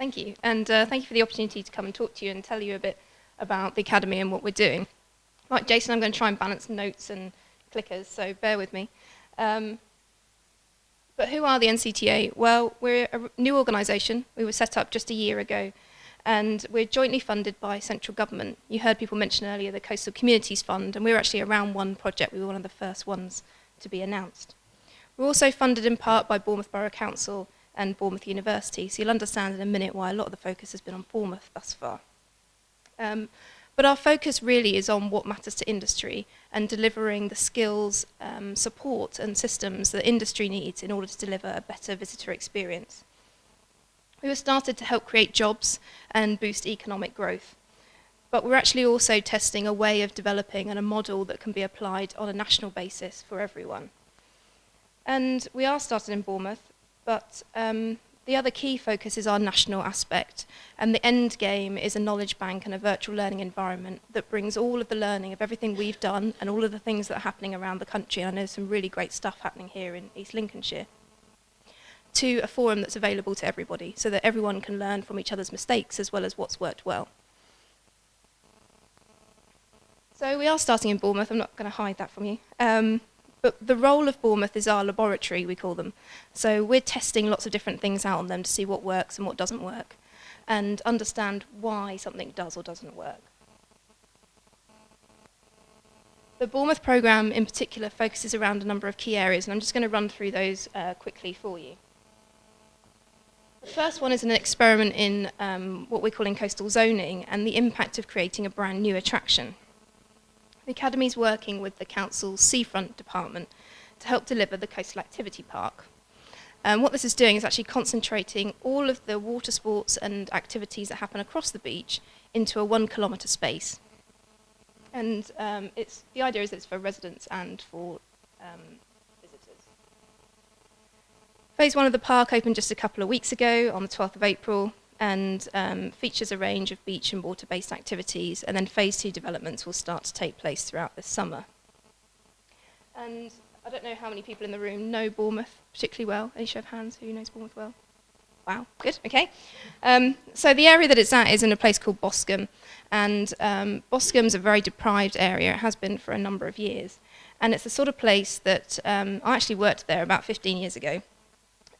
Thank you, and thank you for the opportunity to come and talk to you and tell you a bit about the Academy and what we're doing. Like Jason, I'm going to try and balance notes and clickers, so bear with me. But who are the NCTA? Well, we're a new organisation. We were set up just a year ago, and we're jointly funded by central government. You heard people mention earlier the Coastal Communities Fund, and we were actually a round one project. We were one of the first ones to be announced. We're also funded in part by Bournemouth Borough Council and Bournemouth University, so you'll understand in a minute why a lot of the focus has been on Bournemouth thus far. But our focus really is on what matters to industry and delivering the skills, support and systems that industry needs in order to deliver a better visitor experience. We were started to help create jobs and boost economic growth, but we're actually also testing a way of developing and a model that can be applied on a national basis for everyone. And we are started in Bournemouth, but the other key focus is our national aspect, and the end game is a knowledge bank and a virtual learning environment that brings all of the learning of everything we've done and all of the things that are happening around the country, and I know some really great stuff happening here in East Lincolnshire, to a forum that's available to everybody so that everyone can learn from each other's mistakes as well as what's worked well. So we are starting in Bournemouth, I'm not going to hide that from you. But the role of Bournemouth is our laboratory, we call them. So we're testing lots of different things out on them to see what works and what doesn't work, and understand why something does or doesn't work. The Bournemouth programme in particular focuses around a number of key areas, and I'm just going to run through those quickly for you. The first one is an experiment in what we're calling coastal zoning and the impact of creating a brand new attraction. The Academy is working with the Council's Seafront Department to help deliver the Coastal Activity Park. What this is doing is actually concentrating all of the water sports and activities that happen across the beach into a 1 kilometre space. And the idea is that it's for residents and for visitors. Phase 1 of the park opened just a couple of weeks ago on the 12th of April, and features a range of beach and water-based activities, and then phase 2 developments will start to take place throughout this summer. And I don't know how many people in the room know Bournemouth particularly well. Any show of hands, who knows Bournemouth well? Wow, good, okay. So the area that it's at is in a place called Boscombe, and Boscombe's a very deprived area. It has been for a number of years, and it's the sort of place that I actually worked there about 15 years ago.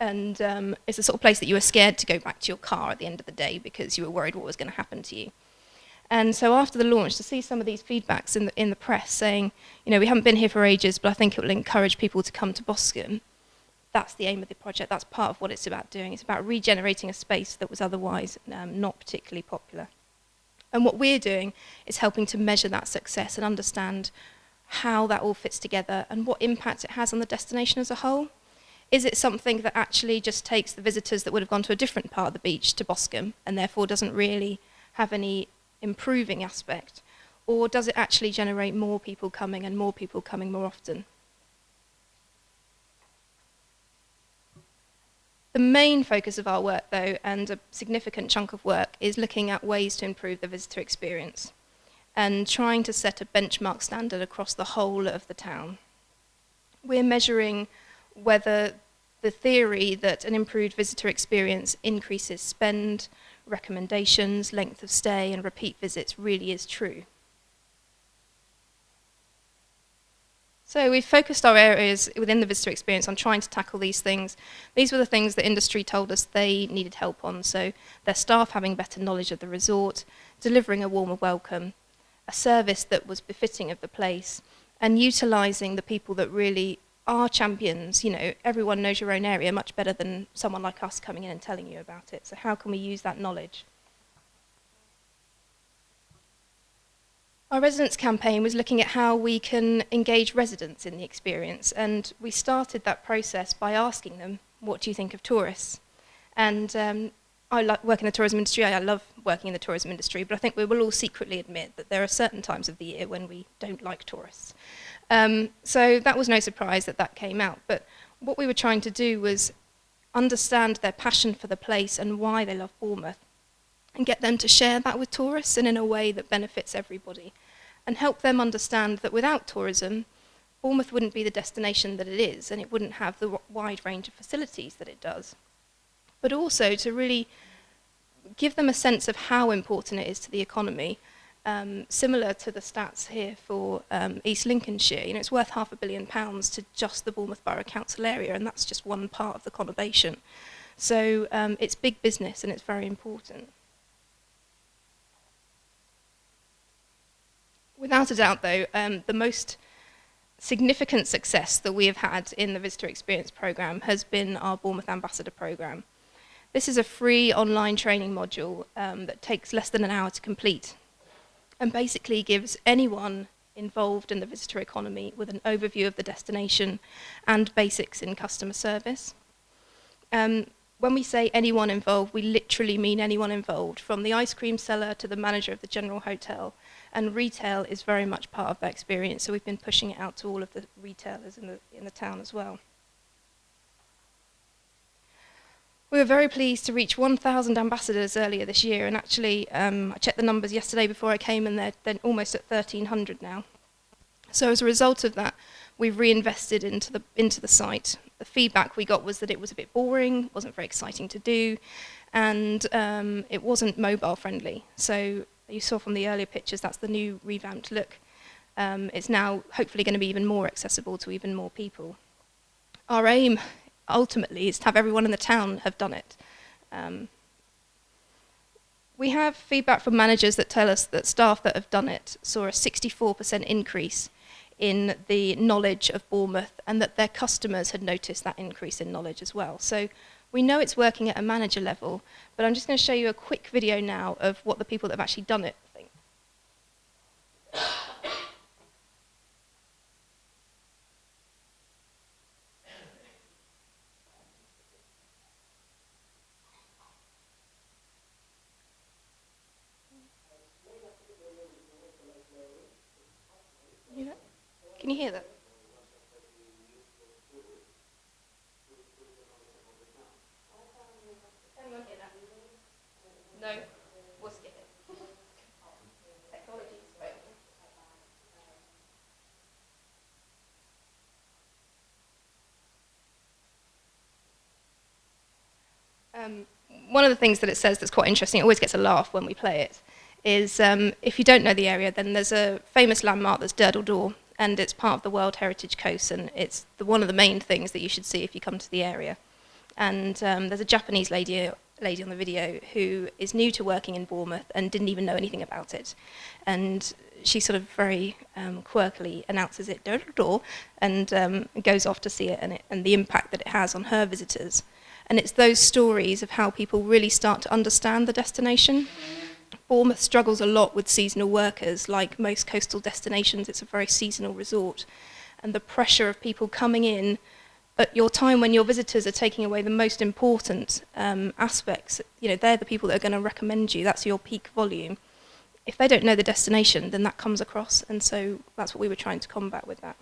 And it's the sort of place that you were scared to go back to your car at the end of the day because you were worried what was going to happen to you. And so after the launch, to see some of these feedbacks in the press saying, you know, we haven't been here for ages, but I think it will encourage people to come to Boscombe. That's the aim of the project. That's part of what it's about doing. It's about regenerating a space that was otherwise not particularly popular. And what we're doing is helping to measure that success and understand how that all fits together and what impact it has on the destination as a whole. Is it something that actually just takes the visitors that would have gone to a different part of the beach to Boscombe and therefore doesn't really have any improving aspect? Or does it actually generate more people coming and more people coming more often? The main focus of our work, though, and a significant chunk of work, is looking at ways to improve the visitor experience and trying to set a benchmark standard across the whole of the town. We're measuring whether the theory that an improved visitor experience increases spend, recommendations, length of stay and repeat visits really is true. So we've focused our areas within the visitor experience on trying to tackle these things. These were the things that industry told us they needed help on, so their staff having better knowledge of the resort, delivering a warmer welcome, a service that was befitting of the place, and utilising the people that really are champions. You know, everyone knows your own area much better than someone like us coming in and telling you about it. So how can we use that knowledge? Our residents campaign was looking at how we can engage residents in the experience, and we started that process by asking them, what do you think of tourists? And I like working in the tourism industry. I love working in the tourism industry, but I think we will all secretly admit that there are certain times of the year when we don't like tourists. So that was no surprise that that came out. But what we were trying to do was understand their passion for the place and why they love Bournemouth, and get them to share that with tourists and in a way that benefits everybody, and help them understand that without tourism, Bournemouth wouldn't be the destination that it is, and it wouldn't have the wide range of facilities that it does. But also to really give them a sense of how important it is to the economy. Similar to the stats here for East Lincolnshire, it's worth £500 million to just the Bournemouth Borough Council area, and that's just one part of the conurbation. So it's big business and it's very important. Without a doubt, though, the most significant success that we have had in the Visitor Experience Programme has been our Bournemouth Ambassador Programme. This is a free online training module that takes less than an hour to complete, and basically gives anyone involved in the visitor economy with an overview of the destination and basics in customer service. When we say anyone involved, we literally mean anyone involved, from the ice cream seller to the manager of the general hotel, and retail is very much part of that experience, so we've been pushing it out to all of the retailers in the town as well. We were very pleased to reach 1,000 ambassadors earlier this year, and actually I checked the numbers yesterday before I came, and they're almost at 1,300 now. So as a result of that, we've reinvested into the site. The feedback we got was that it was a bit boring, wasn't very exciting to do, and it wasn't mobile friendly. So you saw from the earlier pictures, that's the new revamped look. It's now hopefully going to be even more accessible to even more people. Our aim ultimately is to have everyone in the town have done it. We have feedback from managers that tell us that staff that have done it saw a 64% increase in the knowledge of Bournemouth, and that their customers had noticed that increase in knowledge as well. So we know it's working at a manager level, but I'm just going to show you a quick video now of what the people that have actually done it think. Can you hear that? Anyone hear that? No? We'll skip it. Technology is failing. One of the things that it says that's quite interesting, it always gets a laugh when we play it, is if you don't know the area, then there's a famous landmark that's Durdle Door, and it's part of the World Heritage Coast, and it's one of the main things that you should see if you come to the area. And there's a Japanese lady on the video who is new to working in Bournemouth and didn't even know anything about it. And she sort of very quirkily announces it, Durdle Door, and goes off to see it and the impact that it has on her visitors. And it's those stories of how people really start to understand the destination. Bournemouth struggles a lot with seasonal workers. Like most coastal destinations, it's a very seasonal resort. And the pressure of people coming in at your time when your visitors are taking away the most important aspects, they're the people that are going to recommend you. That's your peak volume. If they don't know the destination, then that comes across. And so that's what we were trying to combat with that.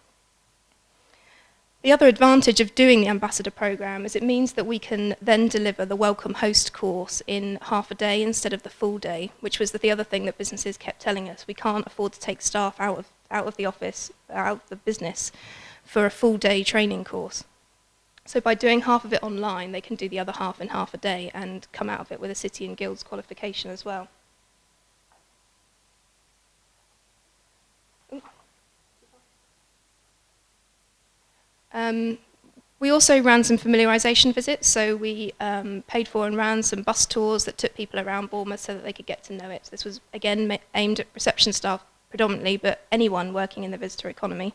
The other advantage of doing the Ambassador Programme is it means that we can then deliver the Welcome Host course in half a day instead of the full day, which was the other thing that businesses kept telling us. We can't afford to take staff out of the office, out of the business, for a full day training course. So by doing half of it online, they can do the other half in half a day and come out of it with a City and Guilds qualification as well. We also ran some familiarisation visits, so we paid for and ran some bus tours that took people around Bournemouth so that they could get to know it. This was, again, aimed at reception staff predominantly, but anyone working in the visitor economy.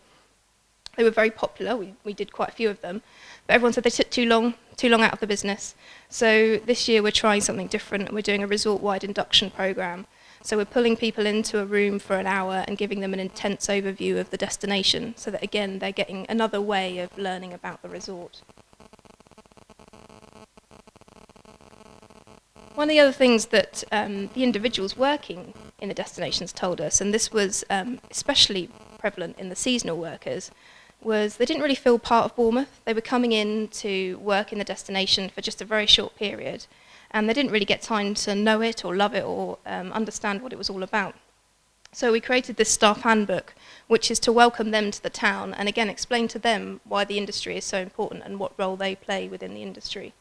They were very popular. We did quite a few of them, but everyone said they took too long out of the business. So this year we're trying something different. We're doing a resort-wide induction programme. So we're pulling people into a room for an hour and giving them an intense overview of the destination so that, again, they're getting another way of learning about the resort. One of the other things that the individuals working in the destinations told us, and this was especially prevalent in the seasonal workers, was they didn't really feel part of Bournemouth. They were coming in to work in the destination for just a very short period, and they didn't really get time to know it or love it or understand what it was all about. So we created this staff handbook, which is to welcome them to the town and again explain to them why the industry is so important and what role they play within the industry.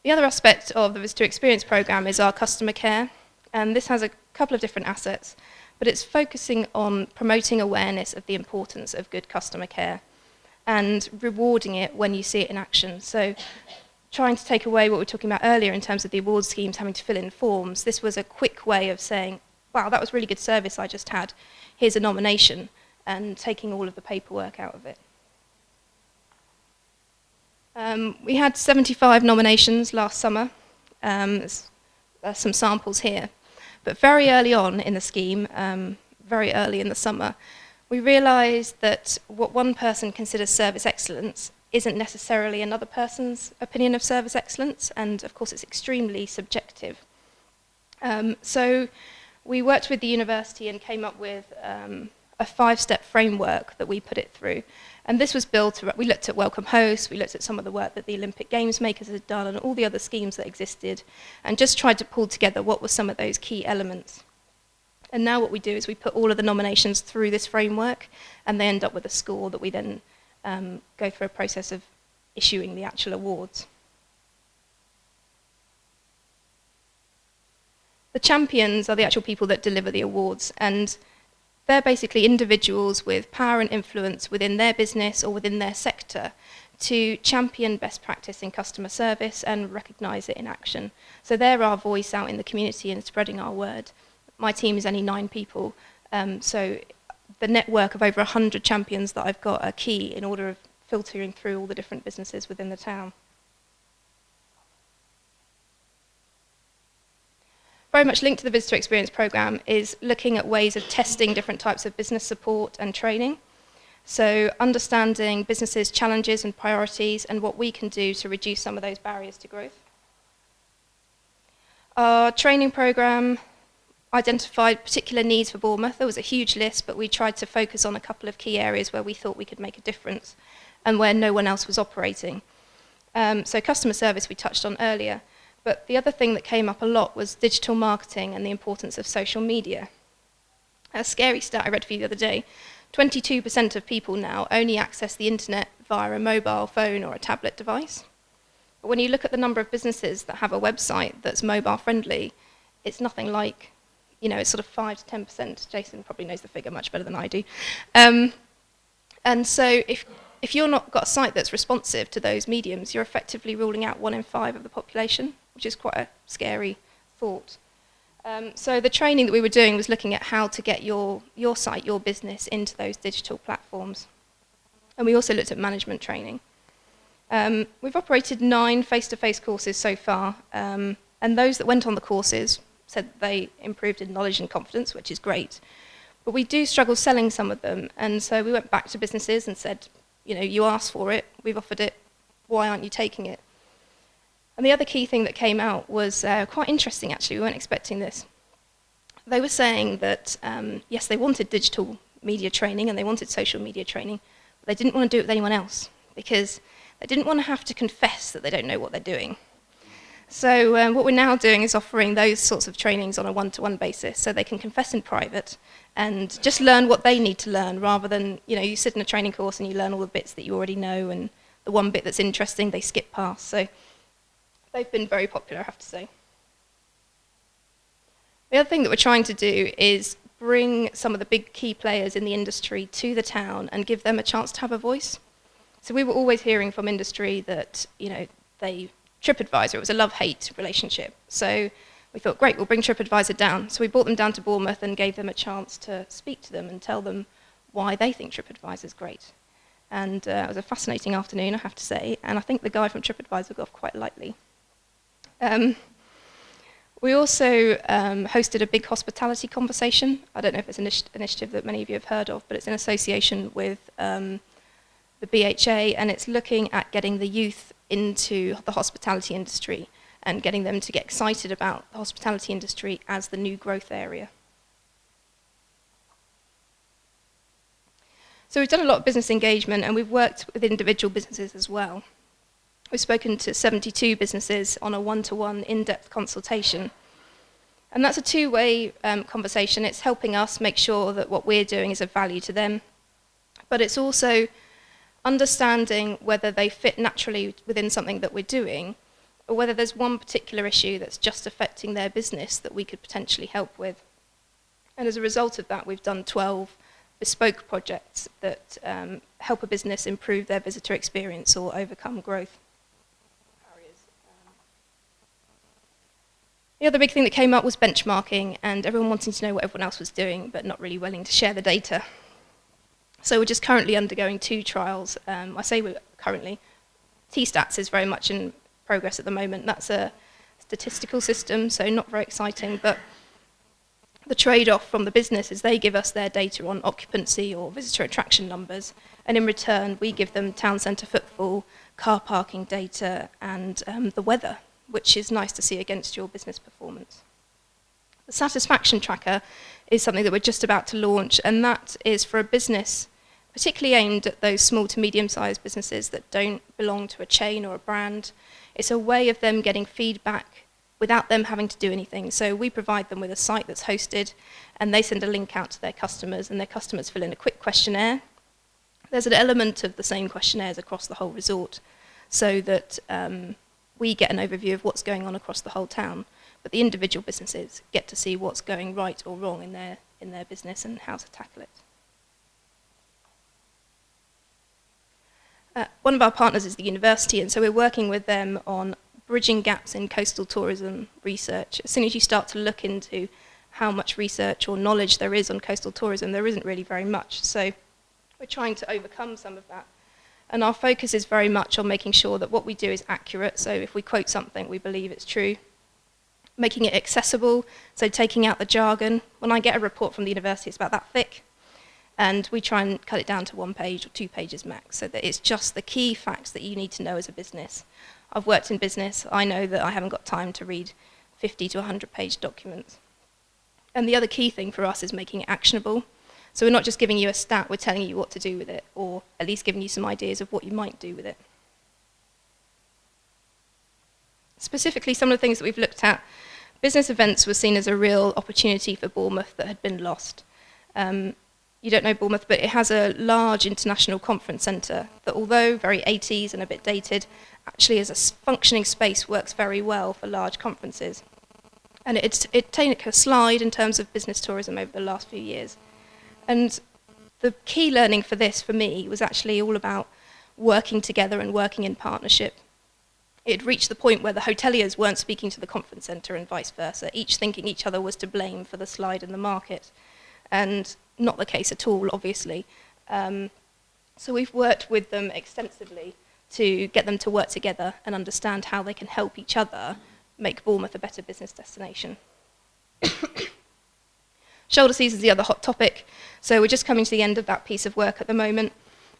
The other aspect of the Visitor Experience Programme is our customer care, and this has a couple of different assets, but it's focusing on promoting awareness of the importance of good customer care and rewarding it when you see it in action. So trying to take away what we were talking about earlier in terms of the award schemes having to fill in forms, this was a quick way of saying, wow, that was really good service I just had, here's a nomination, and taking all of the paperwork out of it. We had 75 nominations last summer. There's some samples here. But very early on in the scheme, very early in the summer, we realised that what one person considers service excellence isn't necessarily another person's opinion of service excellence, and of course it's extremely subjective. So we worked with the university and came up with a 5-step framework that we put it through. And this was built, we looked at Welcome Hosts, we looked at some of the work that the Olympic Games makers had done and all the other schemes that existed, and just tried to pull together what were some of those key elements. And now what we do is we put all of the nominations through this framework, and they end up with a score that we then go through a process of issuing the actual awards. The champions are the actual people that deliver the awards, and they're basically individuals with power and influence within their business or within their sector to champion best practice in customer service and recognise it in action. So they're our voice out in the community and spreading our word. My team is only 9 people, so the network of over 100 champions that I've got are key in order of filtering through all the different businesses within the town. Very much linked to the Visitor Experience Programme is looking at ways of testing different types of business support and training. So understanding businesses' challenges and priorities and what we can do to reduce some of those barriers to growth. Our training programme identified particular needs for Bournemouth. There was a huge list, but we tried to focus on a couple of key areas where we thought we could make a difference and where no one else was operating. So customer service we touched on earlier. But the other thing that came up a lot was digital marketing and the importance of social media. A scary stat I read for you the other day, 22% of people now only access the internet via a mobile phone or a tablet device. But when you look at the number of businesses that have a website that's mobile friendly, it's nothing like, it's sort of 5 to 10%. Jason probably knows the figure much better than I do. And so if you're not got a site that's responsive to those mediums, you're effectively ruling out 1 in 5 of the population, which is quite a scary thought. So the training that we were doing was looking at how to get your site, your business, into those digital platforms. And we also looked at management training. We've operated 9 face-to-face courses so far, and those that went on the courses said they improved in knowledge and confidence, which is great. But we do struggle selling some of them, and so we went back to businesses and said, you asked for it, we've offered it, why aren't you taking it? And the other key thing that came out was quite interesting, actually. We weren't expecting this. They were saying that, yes, they wanted digital media training and they wanted social media training, but they didn't want to do it with anyone else because they didn't want to have to confess that they don't know what they're doing. So what we're now doing is offering those sorts of trainings on a one-to-one basis so they can confess in private and just learn what they need to learn rather than, you sit in a training course and you learn all the bits that you already know and the one bit that's interesting they skip past. So they've been very popular, I have to say. The other thing that we're trying to do is bring some of the big key players in the industry to the town and give them a chance to have a voice. So we were always hearing from industry that, TripAdvisor, it was a love-hate relationship. So we thought, great, we'll bring TripAdvisor down. So we brought them down to Bournemouth and gave them a chance to speak to them and tell them why they think TripAdvisor is great. And it was a fascinating afternoon, I have to say, and I think the guy from TripAdvisor got off quite lightly. We also hosted a big hospitality conversation. I don't know if it's an initiative that many of you have heard of, but it's in association with the BHA, and it's looking at getting the youth into the hospitality industry and getting them to get excited about the hospitality industry as the new growth area. So we've done a lot of business engagement, and we've worked with individual businesses as well. We've spoken to 72 businesses on a one-to-one in-depth consultation. And that's a two-way conversation. It's helping us make sure that what we're doing is of value to them, but it's also understanding whether they fit naturally within something that we're doing, or whether there's one particular issue that's just affecting their business that we could potentially help with. And as a result of that, we've done 12 bespoke projects that help a business improve their visitor experience or overcome growth barriers. The other big thing that came up was benchmarking and everyone wanting to know what everyone else was doing but not really willing to share the data. So we're just currently undergoing 2 trials. I say we're currently. T-Stats is very much in progress at the moment. That's a statistical system, so not very exciting, but the trade-off from the business is they give us their data on occupancy or visitor attraction numbers, and in return we give them town centre footfall, car parking data, and the weather, which is nice to see against your business performance. The satisfaction tracker is something that we're just about to launch, and that is for a business particularly aimed at those small to medium-sized businesses that don't belong to a chain or a brand. It's a way of them getting feedback without them having to do anything. So we provide them with a site that's hosted, and they send a link out to their customers, and their customers fill in a quick questionnaire. There's an element of the same questionnaires across the whole resort, so that we get an overview of what's going on across the whole town, but the individual businesses get to see what's going right or wrong in their business and how to tackle it. One of our partners is the university, and so we're working with them on bridging gaps in coastal tourism research. As soon as you start to look into how much research or knowledge there is on coastal tourism, there isn't really very much. So we're trying to overcome some of that. And our focus is very much on making sure that what we do is accurate. So if we quote something, we believe it's true. Making it accessible, so taking out the jargon. When I get a report from the university, it's about that thick. And we try and cut it down to 1 page or 2 pages max, so that it's just the key facts that you need to know as a business. I've worked in business. I know that I haven't got time to read 50 to 100-page documents. And the other key thing for us is making it actionable. So we're not just giving you a stat, we're telling you what to do with it, or at least giving you some ideas of what you might do with it. Specifically, some of the things that we've looked at, business events were seen as a real opportunity for Bournemouth that had been lost. You don't know Bournemouth, but it has a large international conference centre that, although very 80s and a bit dated, actually as a functioning space works very well for large conferences. And it's taken a slide in terms of business tourism over the last few years. And the key learning for this, for me, was actually all about working together and working in partnership. It reached the point where the hoteliers weren't speaking to the conference centre and vice versa, each thinking each other was to blame for the slide in the market. And not the case at all, obviously. So we've worked with them extensively to get them to work together and understand how they can help each other make Bournemouth a better business destination. Shoulder season is the other hot topic. So we're just coming to the end of that piece of work at the moment.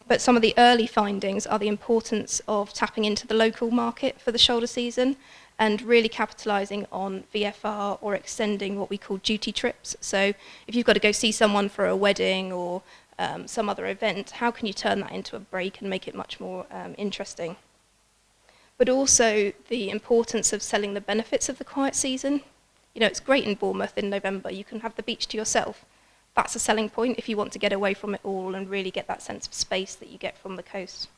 But some of the early findings are the importance of tapping into the local market for the shoulder season and really capitalising on VFR or extending what we call duty trips. So if you've got to go see someone for a wedding or some other event, how can you turn that into a break and make it much more interesting? But also the importance of selling the benefits of the quiet season. You know, it's great in Bournemouth in November, you can have the beach to yourself. That's a selling point if you want to get away from it all and really get that sense of space that you get from the coast.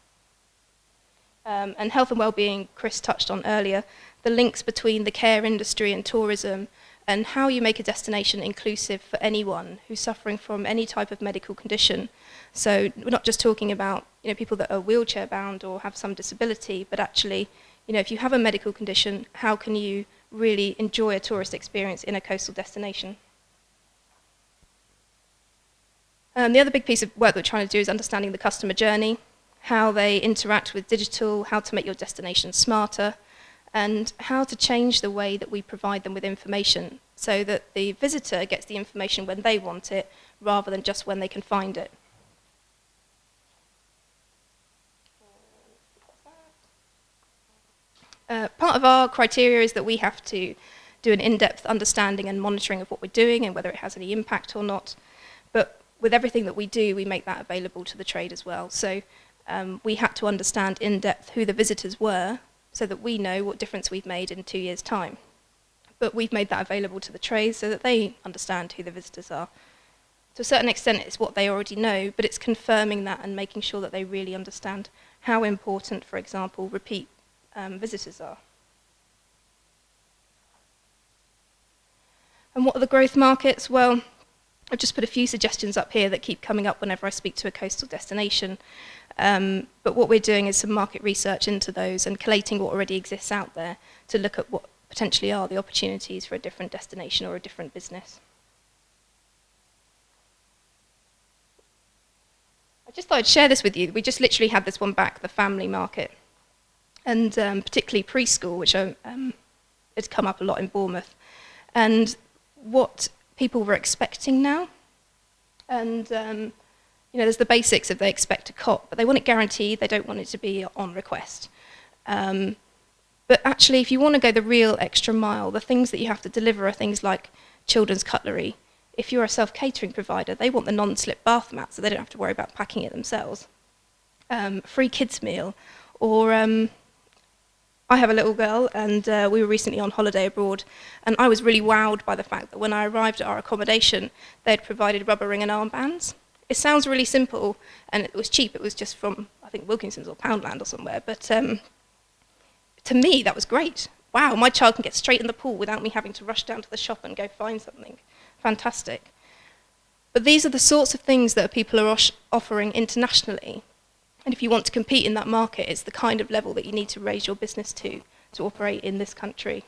And health and well-being, Chris touched on earlier, the links between the care industry and tourism and how you make a destination inclusive for anyone who's suffering from any type of medical condition. So we're not just talking about, you know, people that are wheelchair bound or have some disability, but actually, you know, if you have a medical condition, how can you really enjoy a tourist experience in a coastal destination? The other big piece of work that we're trying to do is understanding the customer journey, how they interact with digital, how to make your destination smarter, and how to change the way that we provide them with information so that the visitor gets the information when they want it rather than just when they can find it. Part of our criteria is that we have to do an in-depth understanding and monitoring of what we're doing and whether it has any impact or not. But with everything that we do, we make that available to the trade as well. So we had to understand in depth who the visitors were so that we know what difference we've made in 2 years' time. But we've made that available to the trade so that they understand who the visitors are. To a certain extent, it's what they already know, but it's confirming that and making sure that they really understand how important, for example, repeat visitors are. And what are the growth markets? Well, I've just put a few suggestions up here that keep coming up whenever I speak to a coastal destination. But what we're doing is some market research into those and collating what already exists out there to look at what potentially are the opportunities for a different destination or a different business. I just thought I'd share this with you. We just literally had this one back, the family market, and particularly preschool, which has come up a lot in Bournemouth, and what people were expecting now. And you know, there's the basics of they expect a cot, but they want it guaranteed. They don't want it to be on request. But actually, if you want to go the real extra mile, the things that you have to deliver are things like children's cutlery. If you're a self-catering provider, they want the non-slip bath mat, so they don't have to worry about packing it themselves. Free kids meal, or I have a little girl, and we were recently on holiday abroad, and I was really wowed by the fact that when I arrived at our accommodation, they'd provided rubber ring and armbands. It sounds really simple, and it was cheap. It was just from, I think, Wilkinson's or Poundland or somewhere, but to me, that was great. Wow, my child can get straight in the pool without me having to rush down to the shop and go find something. Fantastic. But these are the sorts of things that people are offering internationally. And if you want to compete in that market, it's the kind of level that you need to raise your business to operate in this country.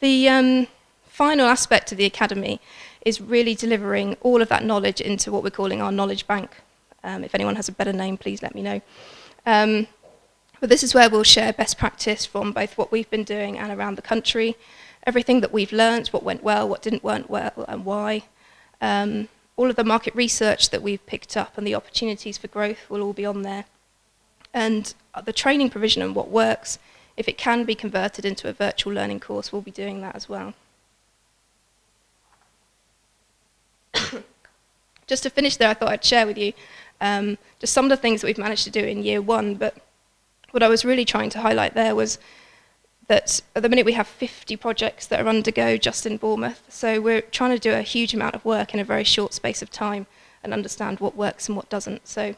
The final aspect of the academy is really delivering all of that knowledge into what we're calling our knowledge bank. If anyone has a better name, please let me know. But this is where we'll share best practice from both what we've been doing and around the country, everything that we've learned, what went well, what didn't work well, and why. All of the market research that we've picked up and the opportunities for growth will all be on there. And the training provision and what works, if it can be converted into a virtual learning course, we'll be doing that as well. Just to finish there, I thought I'd share with you just some of the things that we've managed to do in year one, but what I was really trying to highlight there was that at the minute we have 50 projects that are undergo just in Bournemouth, so we're trying to do a huge amount of work in a very short space of time and understand what works and what doesn't. So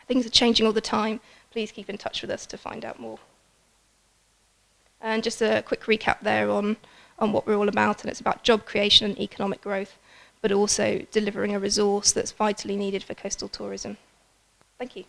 things are changing all the time. Please keep in touch with us to find out more. And just a quick recap there on what we're all about, and it's about job creation and economic growth, but also delivering a resource that's vitally needed for coastal tourism. Thank you.